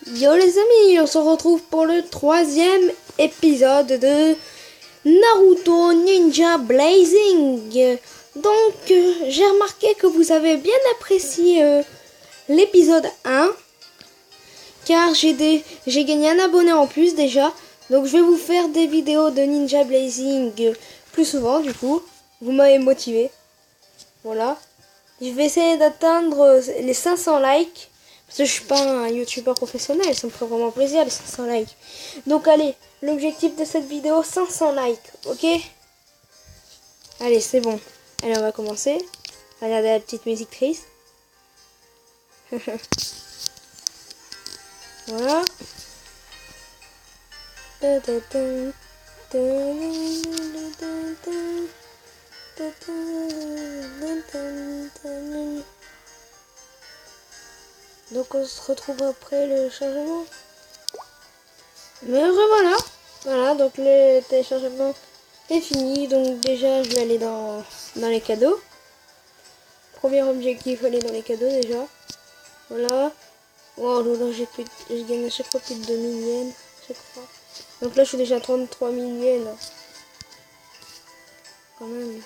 Yo les amis, on se retrouve pour le 3e épisode de Naruto Ninja Blazing. Donc j'ai remarqué que vous avez bien apprécié l'épisode 1 car j'ai gagné un abonné en plus déjà. Donc je vais vous faire des vidéos de Ninja Blazing plus souvent du coup. Vous m'avez motivé. Voilà. Je vais essayer d'atteindre les 500 likes. Parce que je suis pas un youtubeur professionnel, ça me ferait vraiment plaisir les 500 likes. Donc allez, l'objectif de cette vidéo, 500 likes, ok? Allez, c'est bon. Allez, on va commencer. Regardez la petite musique triste. Voilà. Donc on se retrouve après le chargement. Mais revoilà. Voilà, donc le téléchargement est fini. Donc déjà je vais aller dans les cadeaux. Premier objectif, aller dans les cadeaux déjà. Voilà. Wow, là je gagne à chaque fois plus de 2000 yens. Chaque fois. Donc là je suis déjà à 33 000 yens. Quand même.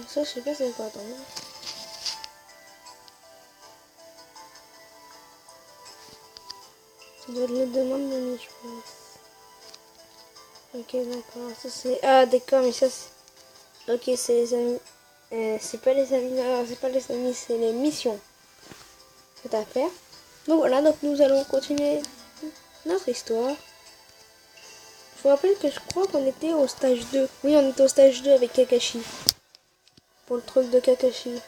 Ça je sais pas c'est quoi, attends. Ça doit être le demande de nuit, je pense. Ok, d'accord. Ça c'est. Ah, d'accord, mais ça c'est. Ok, c'est les amis. C'est pas les amis. Non, c'est pas les amis, c'est les missions. C'est à faire. Donc voilà, donc nous allons continuer notre histoire. Je vous rappelle que je crois qu'on était au stage 2. Oui, on était au stage 2 avec Kakashi. Pour le truc de Kakashi. Et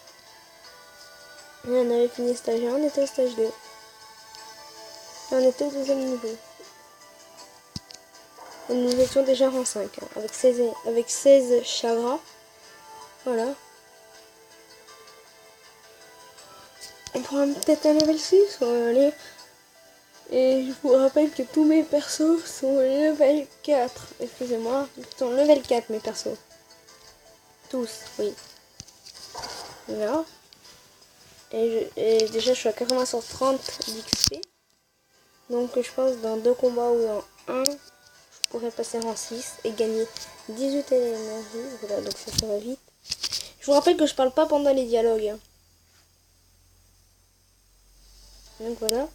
on avait fini le stage 1, on était au stage 2. Et on était au deuxième niveau. Et nous étions déjà en 5, hein, avec 16 chakras. Voilà. On prend peut-être un level 6, on va aller. Et je vous rappelle que tous mes persos sont level 4. Excusez-moi, ils sont level 4 mes persos. Tous, oui. Voilà. Et déjà je suis à 80 sur 30 d'XP. Donc je pense dans 2 combats ou dans 1, je pourrais passer en 6 et gagner 18 énergie. Voilà, donc ça va vite. Je vous rappelle que je parle pas pendant les dialogues. Hein. Donc voilà.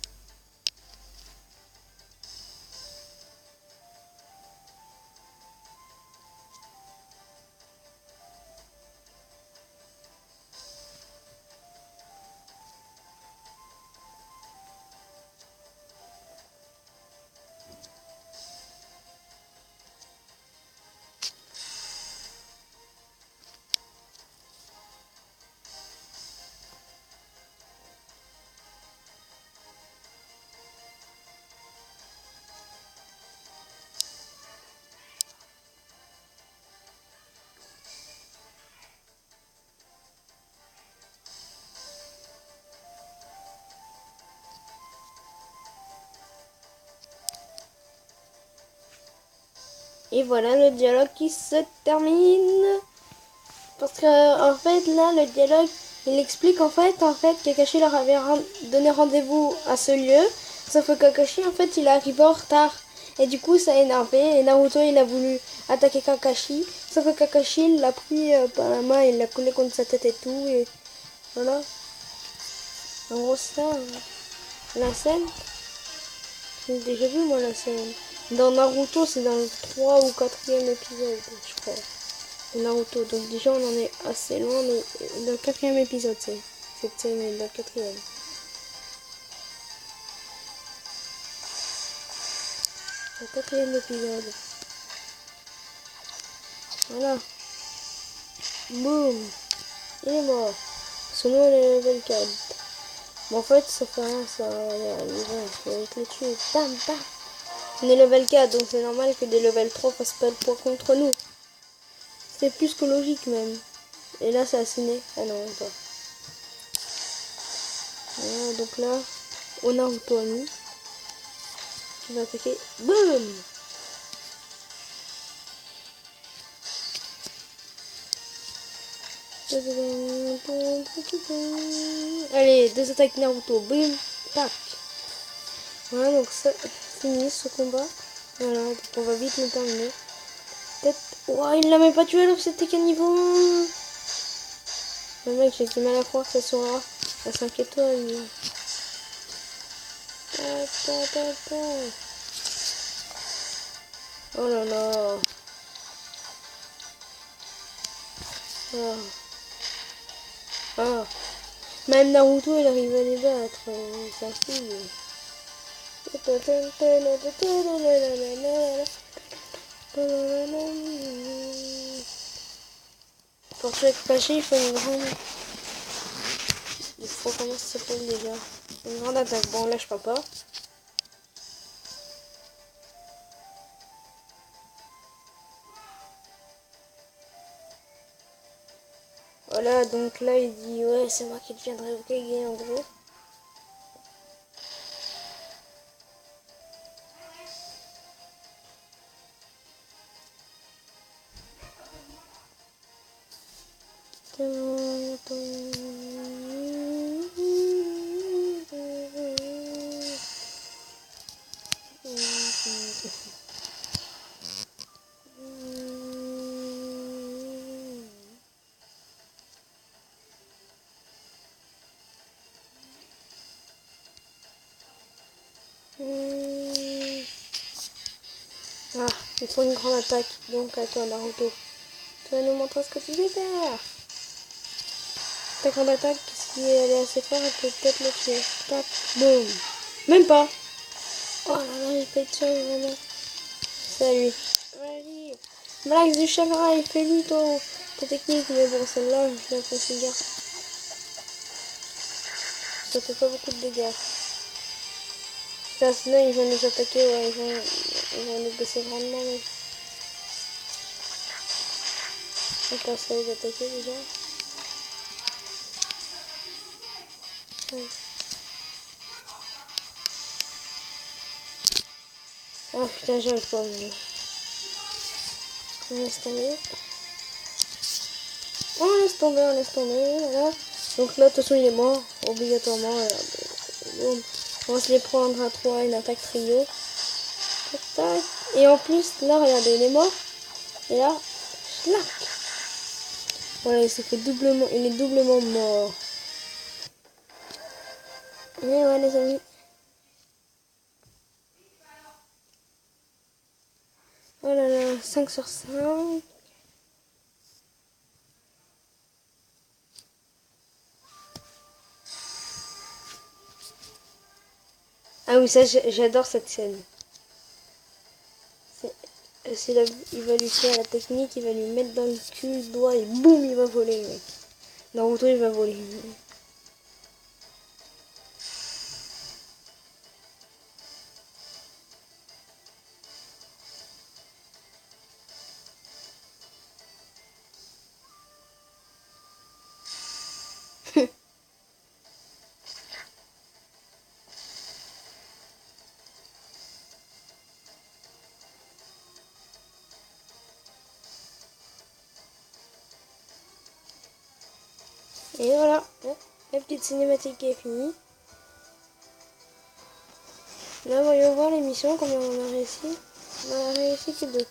Et voilà le dialogue qui se termine. Parce que en fait là le dialogue il explique en fait Kakashi leur avait donné rendez-vous à ce lieu. Sauf que Kakashi en fait il est arrivé en retard. Et du coup ça a énervé et Naruto il a voulu attaquer Kakashi. Sauf que Kakashi il l'a pris par la main, il l'a collé contre sa tête et tout. Et voilà. En gros ça, la scène. J'ai déjà vu moi la scène. Dans Naruto c'est dans le 3 ou 4e épisode je crois. Naruto. Donc déjà on en est assez loin, mais dans le 4e épisode c'est cette scène est dans le 4e. Le 4e épisode. Voilà. Boum. Il est mort. Son nom est level 4. Mais en fait ça fait rien, ça. Je vais te le tuer. Bam bam. On est level 4 donc c'est normal que des level 3 fassent pas le poids contre nous. C'est plus que logique même. Et là c'est assassiné. Ah non, pas. Voilà, donc là, on a Naruto à nous. Qui va attaquer. Boum. Allez, deux attaques Naruto. Boum. Tac. Voilà, donc ça finit ce combat. Voilà, donc on va vite le terminer. Peut-être... Ouah, il l'a même pas tué alors que c'était qu'un niveau 1. Le mec, j'ai du mal à croire que ça sera à 5 étoiles. Oh là là. Ah. Ah. Même Naruto, il arrive à les battre. Ça fout. Pour tuer Kakashi, il faut une grande... Il faut... Comment ça s'appelle déjà? Une grande attaque. Bon, là, je peux pas. Voilà, donc là, il dit... Ouais, c'est moi qui deviendrai Hokage, en gros. Ah, il faut une grande attaque. Donc à toi, Naruto. Tu vas nous montrer ce que tu sais faire. Ta grande attaque, si elle est assez forte, elle peut peut-être le tuer. Tac, boum. Même pas. Oh là là, j'ai pas de chance, vraiment. C'est à lui. Vas-y. Blague du chagrin, il fait lui ta technique. Mais bon, celle-là, je la considère. Ça fait pas beaucoup de dégâts. Ça, sinon, ils vont nous attaquer, ouais, ils vont nous baisser grandement. Mais... Attends, ça va les attaquer déjà. Ouais. Oh putain, j'arrive pas. On laisse tomber. On laisse tomber, voilà. Donc là, de toute façon, il est mort, obligatoirement. Bon, on va se les prendre à 3, une attaque trio. Tac, tac. Et en plus, là, regardez, il est mort. Et là, schlac. Voilà, il s'est fait doublement, il est doublement mort. Et ouais, les amis. Oh là là, 5 sur 5. Ah oui, ça, j'adore cette scène. Il va lui faire la technique, il va lui mettre dans le cul le doigt et boum, il va voler, le mec. Naruto, il va voler. Et voilà, la petite cinématique est finie. Là, voyons voir l'émission, combien on a réussi. On a réussi que 2.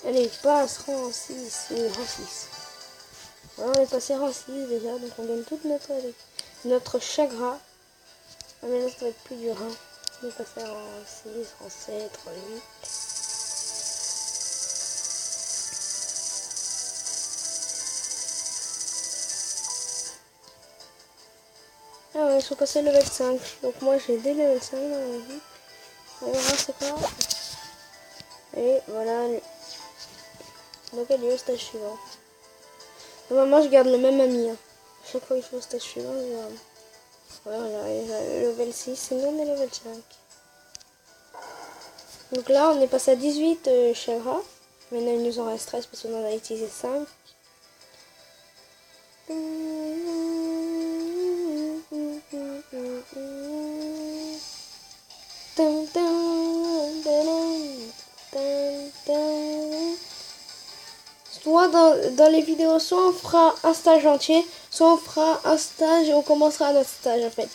Allez, passe rang 6, ou rang 6. Voilà, on est passé rang 6 déjà, donc on donne toute notre chagrin. Ah, mais là, ça va être plus dur. Hein. On est passé rang 6, rang 7, rang 8. Ah ouais, je suis passé level 5. Donc moi, j'ai des level 5 dans ma vie. On va voir c'est quoi. Et voilà. Donc elle est au stage suivant. Normalement, je garde le même ami. Hein. Chaque fois que je vais au stage suivant, je garde. Voilà, j'arrive à level 6, sinon on est level 5. Donc là, on est passé à 18 chakras. Maintenant, il nous en reste 13 parce qu'on en a utilisé 5. Soit dans les vidéos, soit on fera un stage entier, soit on fera un stage et on commencera notre stage en fait.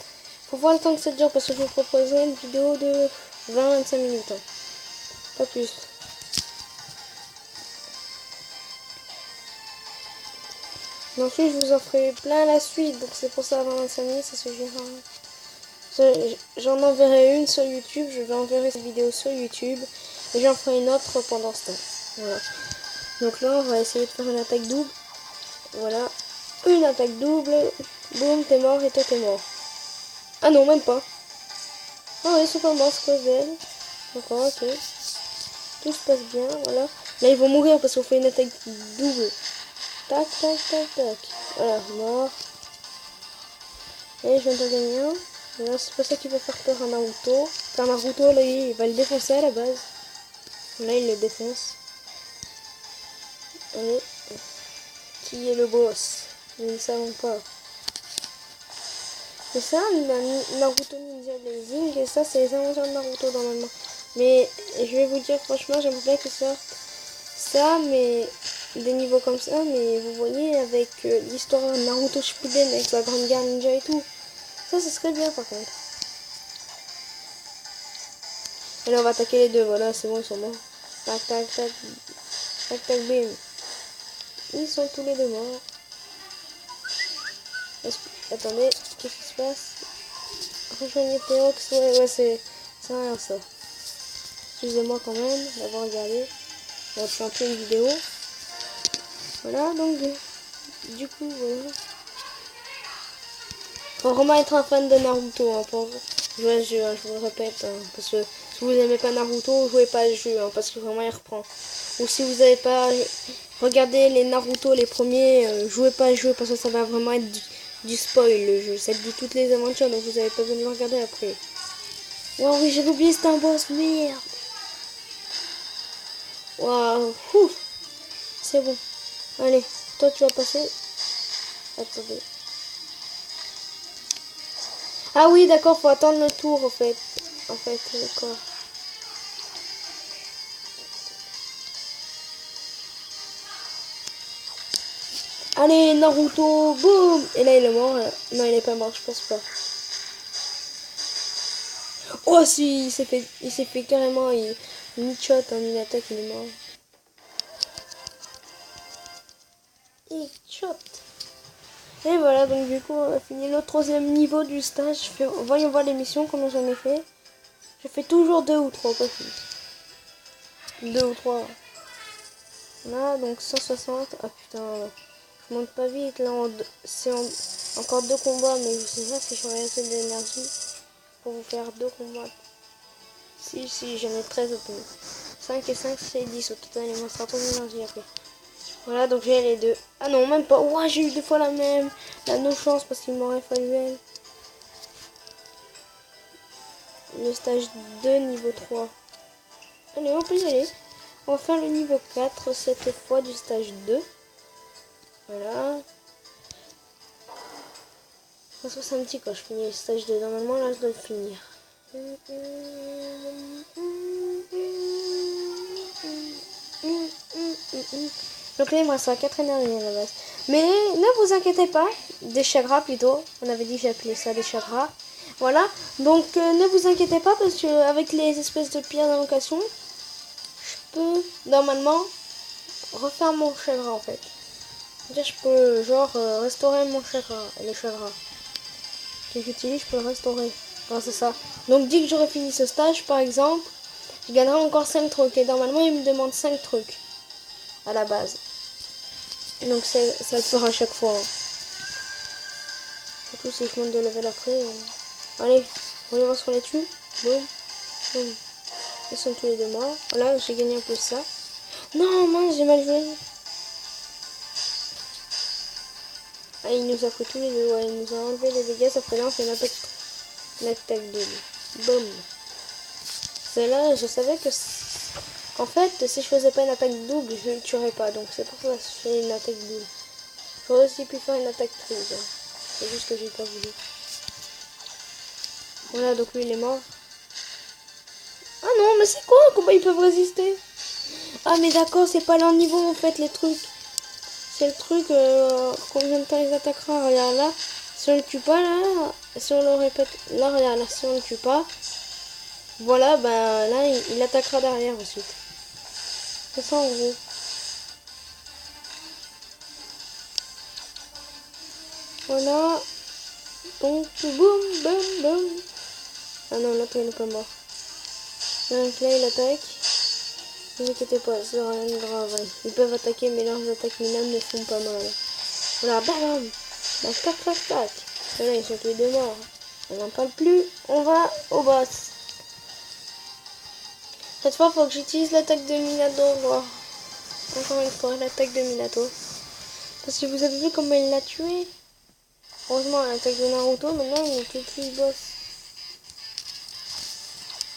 Faut voir le temps que ça dure parce que je vous proposerai une vidéo de 20-25 minutes. Hein. Pas plus. Ensuite, je vous en ferai plein la suite, donc c'est pour ça 20-25 minutes, ça suffira. J'en enverrai une sur YouTube, je vais enverrer cette vidéo sur YouTube et j'en ferai une autre pendant ce temps. Voilà. Donc là, on va essayer de faire une attaque double. Voilà. Une attaque double. Boum, t'es mort et toi t'es mort. Ah non, même pas. Ah ouais, c'est pas mort, c'est cause d'elle. D'accord, ok. Tout se passe bien, voilà. Là, ils vont mourir parce qu'on fait une attaque double. Tac, tac, tac, tac. Voilà, mort. Et je viens de gagner un. Voilà, c'est pas ça qui va faire peur à Naruto. Car Naruto, là, il va le défoncer à la base. Là, il le défonce. Allez. Qui est le boss? Nous ne savons pas. C'est ça, Naruto Ninja Blazing. Et ça, c'est les inventions de Naruto normalement. Mais je vais vous dire, franchement, j'aimerais bien que ça, mais des niveaux comme ça. Mais vous voyez, avec l'histoire de Naruto Shippuden, avec la Grande Guerre Ninja et tout. Ça serait bien par contre. Allez, on va attaquer les deux. Voilà, c'est bon, ils sont morts. Tac, tac, tac. Tac, tac, bim. Ils sont tous les deux morts. Attendez, qu'est-ce qui se passe? Rejoignez Théox. Ouais, c'est rien ça. Excusez-moi quand même d'avoir regardé. On va faire un peu une vidéo. Voilà, donc du coup, voilà. Faut vraiment être un fan de Naruto hein, pour jouer à ce jeu, hein, je vous le répète. Hein, parce que si vous n'aimez pas Naruto, jouez pas à ce jeu, hein, parce que vraiment il reprend. Ou si vous n'avez pas regardé les Naruto, les premiers, jouez pas à ce jeu parce que ça va vraiment être du spoil le jeu. Ça dit toutes les aventures, donc vous n'avez pas besoin de le regarder après. Wow, oui, j'avais oublié, c'était un boss, merde. Waouh, c'est bon. Allez, toi tu vas passer. Attendez. Ah oui, d'accord, faut attendre le tour, en fait. D'accord. Allez, Naruto, boum. Et là, il est mort. Non, il est pas mort, je pense pas. Oh, si, il s'est fait carrément, une shot en une attaque, il est mort. Il shot. Et voilà, donc du coup, on a fini le 3e niveau du stage. Voyons voir les missions, combien j'en ai fait. Je fais toujours 2 ou 3, pas plus. 2 ou 3. Là, donc 160. Ah putain, je monte pas vite. Là, c'est encore 2 combats, mais je sais pas si j'aurai assez d'énergie pour vous faire 2 combats. Si, j'en ai 13 au total. 5 et 5, c'est 10 au total. Il m'en sera trop d'énergie après. Voilà, donc j'ai les deux. Ah non, même pas. Ouah, j'ai eu 2 fois la même. Là, no chance parce qu'il m'aurait fallu elle. Le stage 2, niveau 3. Allez, on peut y aller. On va faire le niveau 4 cette fois du stage 2. Voilà. De toute façon, c'est un petit quand je finis le stage 2. Normalement, là, je dois le finir. Donc là, il me restera 4 énergies à la base. Mais ne vous inquiétez pas. Des chagras plutôt. On avait dit que j'appelais ça des chagras. Voilà. Donc ne vous inquiétez pas parce que avec les espèces de pierres d'invocation, je peux normalement refaire mon chagrin en fait. Je peux genre restaurer mon chagrin. Les chagras que j'utilise, je peux le restaurer. Enfin, c'est ça. Donc dès que j'aurai fini ce stage par exemple, je gagnerai encore 5 trucs. Et normalement il me demande 5 trucs à la base. Donc ça le fera à chaque fois. Hein. Surtout si je monte de level après. Allez, on va voir ce qu'on les tue. Boum. Boum. Ils sont tous les deux morts. Voilà, j'ai gagné un peu ça. Non, mince, j'ai mal joué. Ah, il nous a pris tous les deux. Ouais, il nous a enlevé les dégâts. Après là, on fait une attaque double. Boum. Celle-là, je savais que... En fait, si je faisais pas une attaque double, je ne le tuerais pas. Donc c'est pour ça que je fais une attaque double. J'aurais aussi pu faire une attaque triple. C'est juste que j'ai pas voulu. Voilà, donc lui il est mort. Ah non, mais c'est quoi? Comment ils peuvent résister? Ah mais d'accord, c'est pas leur niveau en fait les trucs. c'est le truc, combien de temps il attaquera, regarde là, si on le tue pas là, si on le répète, là regarde là, si on le tue pas, voilà, ben là il attaquera derrière ensuite. C'est ça en gros. Voilà, donc boum, boum, boum. Ah non, l'autre il n'est pas mort. Donc là il attaque. Ne vous inquiétez pas, c'est rien de grave. Ouais. Ils peuvent attaquer, mais leurs attaques mineures ne font pas mal. Voilà, bam bam. Bah, tac tac tac. Et là ils sont tous les deux morts. On n'en parle plus, on va au boss. Cette fois, il faut que j'utilise l'attaque de Minato. Voir. Encore une fois, l'attaque de Minato. Parce que vous avez vu comment il l'a tué. Heureusement, l'attaque de Naruto, maintenant il ne tue plus le boss.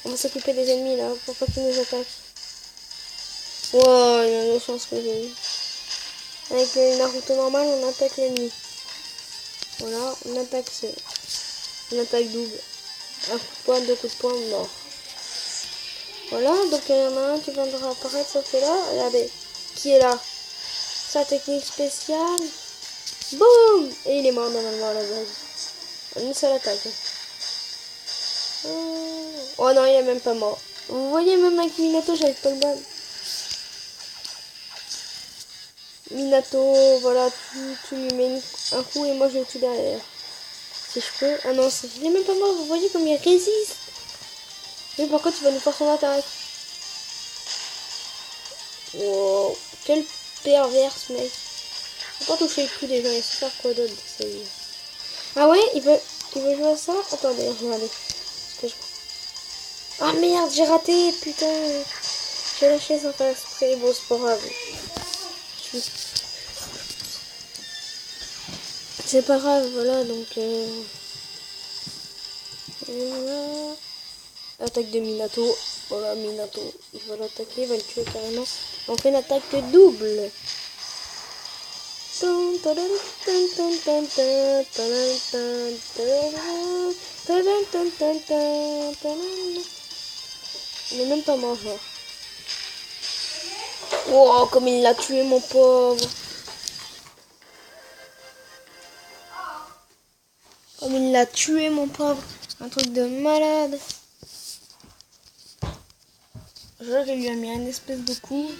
On va s'occuper des ennemis là, pour pas qu'ils nous attaquent. Wow, il y a de chance que j'ai eu. Avec le Naruto normal, on attaque l'ennemi. Voilà, on attaque une attaque double. Un coup de poing, deux coups de poing, mort. Voilà, donc il y en a un qui viendra apparaître, sauf que là, regardez, qui est là. Sa technique spéciale. Boum. Et il est mort normalement à la base. Une seule attaque. Oh non, il est même pas mort. Vous voyez, même avec Minato, j'avais pas le bal. Minato, voilà, tu lui mets un coup et moi je le tue derrière. Si je peux. Ah non, il est même pas mort, vous voyez comme il résiste. Mais par contre, il va nous faire son attaque. Wow, quel pervers ce mec. Faut pas toucher le cul des gens, il sait faire quoi d'autre de sa vie. Ah ouais, il veut jouer à ça. Attendez, regardez. Ah merde, j'ai raté, putain. J'ai lâché sans faire exprès. Bon, c'est pas grave. C'est pas grave, voilà, donc... Voilà. Attaque de Minato. Voilà, Minato. Il va l'attaquer, il va le tuer carrément. On fait une attaque double. Il est même pas mort, genre. Oh, comme il l'a tué, mon pauvre. Comme il l'a tué, mon pauvre. Un truc de malade. Genre, il lui a mis un espèce de coup.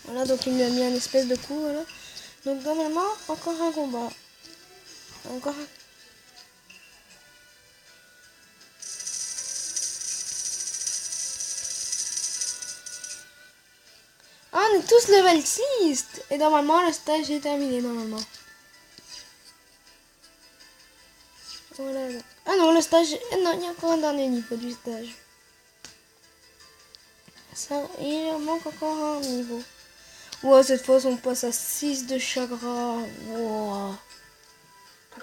Voilà, donc il lui a mis un espèce de coup, voilà. Donc normalement, encore un combat. Encore un... Ah, on est tous level 6. Et normalement, le stage est terminé, normalement. Voilà. Ah non, le stage... Non, il y a encore un dernier niveau du stage. Ça, il manque encore un niveau. Wow, cette fois, on passe à 6 de chakra. Wow.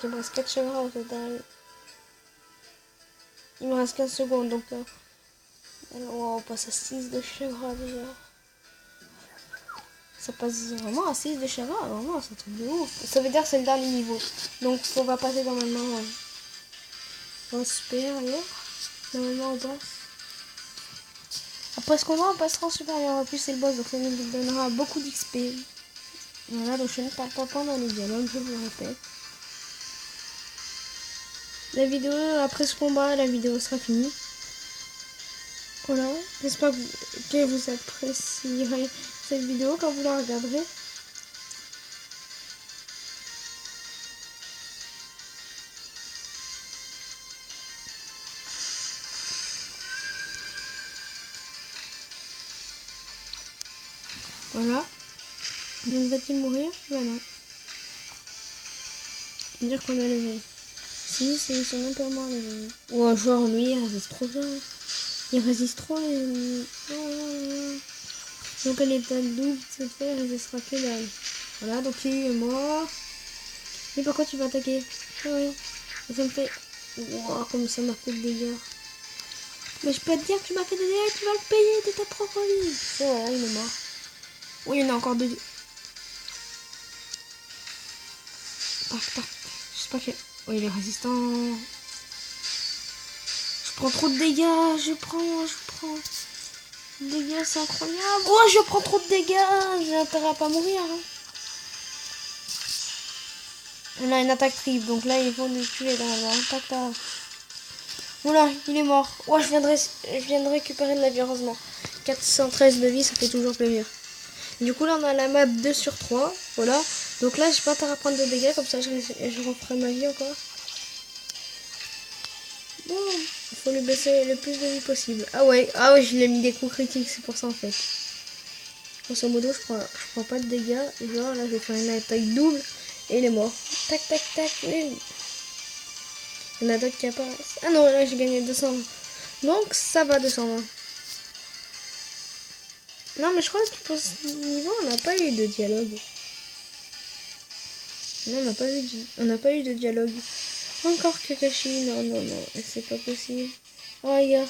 Il me reste 4 chakras au total. Il me reste 15 secondes, donc... wow, on passe à 6 de chakra déjà. Ça passe vraiment à 6 de chakra, vraiment, c'est un truc de ouf. Ça veut dire que c'est le dernier niveau. Donc, on va passer normalement en supérieur. Normalement, on passe. Après ce combat, on passera en supérieur. En plus, c'est le boss, donc ça nous donnera beaucoup d'XP. Voilà, donc je ne parle pas pendant les dialogues, je vous répète. La vidéo, après ce combat, la vidéo sera finie. Voilà, j'espère que vous apprécierez cette vidéo quand vous la regarderez. Voilà. Donc va-t-il mourir? Voilà. Dire qu'on a levé. Si, ils sont un peu morts les ennemis. Ouais, genre lui, il résiste trop bien. Il résiste trop les ennemis. Donc à l'état double, cette fois, il résistera que dalle. Voilà, donc il est mort. Mais pourquoi tu vas attaquer? Ah oui. Et ça me fait... Wow, comme ça m'a fait de dégâts. Mais je peux te dire que tu m'as fait des dégâts, tu vas le payer de ta propre vie. Et voilà, il est mort. Oui, il y en a encore deux. Tac, tac. J'espère que... Oh, il est résistant. Je prends trop de dégâts. Je prends. Dégâts, c'est incroyable. Oh, je prends trop de dégâts. J'ai intérêt à pas mourir. Hein. On a une attaque triple, donc là, ils vont nous tuer dans la Oula, il est mort. Ouais, je viens de récupérer de la vie, heureusement. 413 de vie, ça fait toujours plaisir. Du coup, là, on a la map 2 sur 3. Voilà. Donc là, j'ai pas intérêt à prendre de dégâts, comme ça, je referai ma vie encore. Bon, il faut lui baisser le plus de vie possible. Ah ouais, je lui ai mis des coups critiques, c'est pour ça, en fait. Grosso modo, je prends pas de dégâts. Genre, là, je vais faire une attaque double. Et il est mort. Tac, tac, tac. Il y en a d'autres qui apparaissent. Ah non, là, j'ai gagné 200. Donc, ça va, 220. Non, mais je crois que pour ce niveau, on n'a pas eu de dialogue. Non, on n'a pas eu de dialogue. Encore Kakashi. Non, non, non. C'est pas possible. Oh, les gars.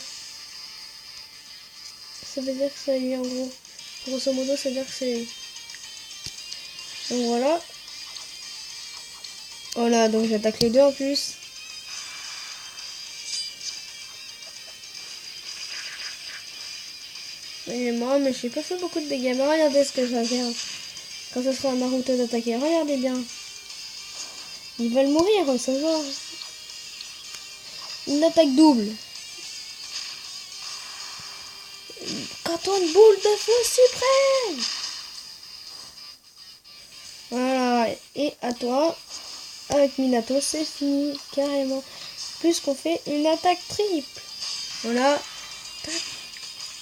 Ça veut dire que c'est lui, en gros. Grosso modo, ça veut dire que c'est lui. Donc, voilà. Voilà, donc j'attaque les deux en plus. Il est mort, mais j'ai pas fait beaucoup de dégâts. Mais regardez ce que je vais faire. Quand ce sera à Naruto d'attaquer. Regardez bien. Ils veulent mourir, ça va. Une attaque double. Quand on une boule de feu suprême. Voilà. Et à toi. Avec Minato, c'est fini. Carrément. Plus qu'on fait une attaque triple. Voilà. Tac.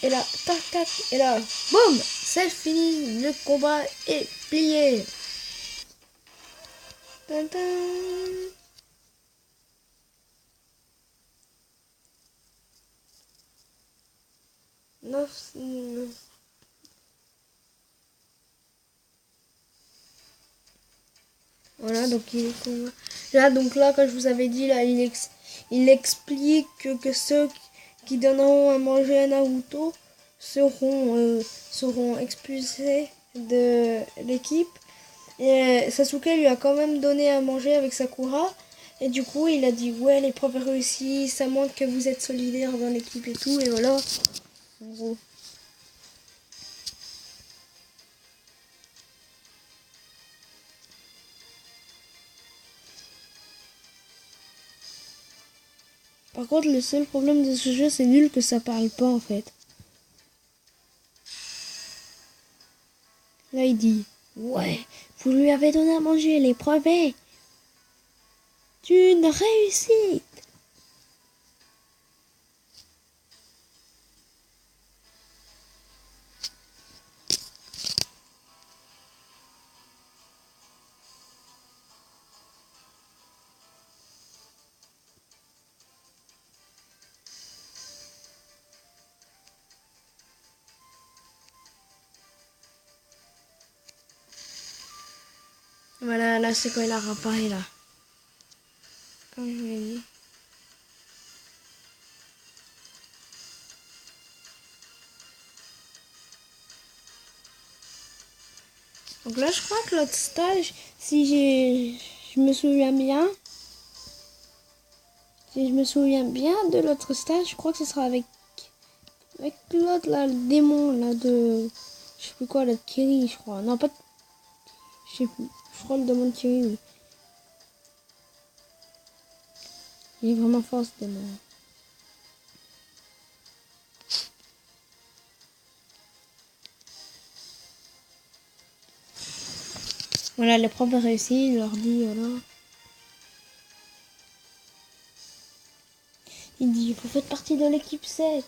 Et là. Tac, tac. Et là. Boum. C'est fini. Le combat est plié. Tintin. Voilà, donc il est là, donc là, comme je vous avais dit, là, il explique que ceux qui donneront à manger à Naruto seront expulsés de l'équipe. Et Sasuke lui a quand même donné à manger avec Sakura. Et du coup, il a dit, ouais, l'épreuve est réussie, ça montre que vous êtes solidaires dans l'équipe et tout. Et voilà, en gros. Par contre, le seul problème de ce jeu, c'est nul que ça parle pas en fait. Là, il dit, ouais, vous lui avez donné à manger, l'épreuve est une réussite. Voilà, là, c'est quand il a réparé, là. Comme je vous l'ai dit. Donc là, je crois que l'autre stage, je me souviens bien, de l'autre stage, je crois que ce sera avec l'autre, là, le démon, là, je sais plus quoi, là, de Kiri, je crois. Non, pas de, je sais plus. Je crois le démon de Kiri, oui. Il est vraiment fort, ce démon. Voilà, l'épreuve est réussie, il leur dit, voilà. Il dit, vous faites partie de l'équipe 7.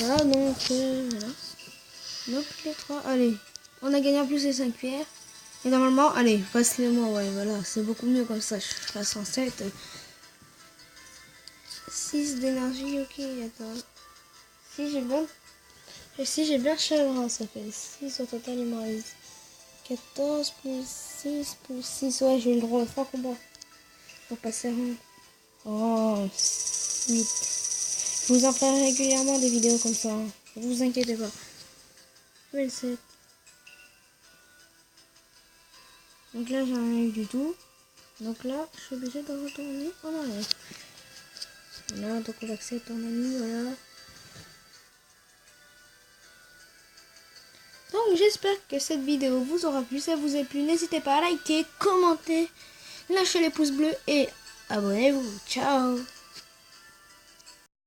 Voilà, donc, voilà. Donc, les 3, allez. On a gagné en plus les 5 pierres. Et normalement, allez, passe-les-moi, ouais, voilà. C'est beaucoup mieux comme ça, je fasse en 7. 6 d'énergie, ok, attends. Si j'ai bien Chevra, ça fait 6 au total, il me reste 14 plus 6 plus 6. Ouais, j'ai le droit de 3 combats. Pour passer en... Oh, 8. Je vous en ferai régulièrement des vidéos comme ça. Hein. Ne vous inquiétez pas. level 7. Donc là, j'ai rien eu du tout. Donc là, je suis obligée de retourner en arrière. Voilà, donc on accepte ton ami, voilà. Donc j'espère que cette vidéo vous aura plu. Si ça vous a plu, n'hésitez pas à liker, commenter, lâcher les pouces bleus et abonnez-vous. Ciao!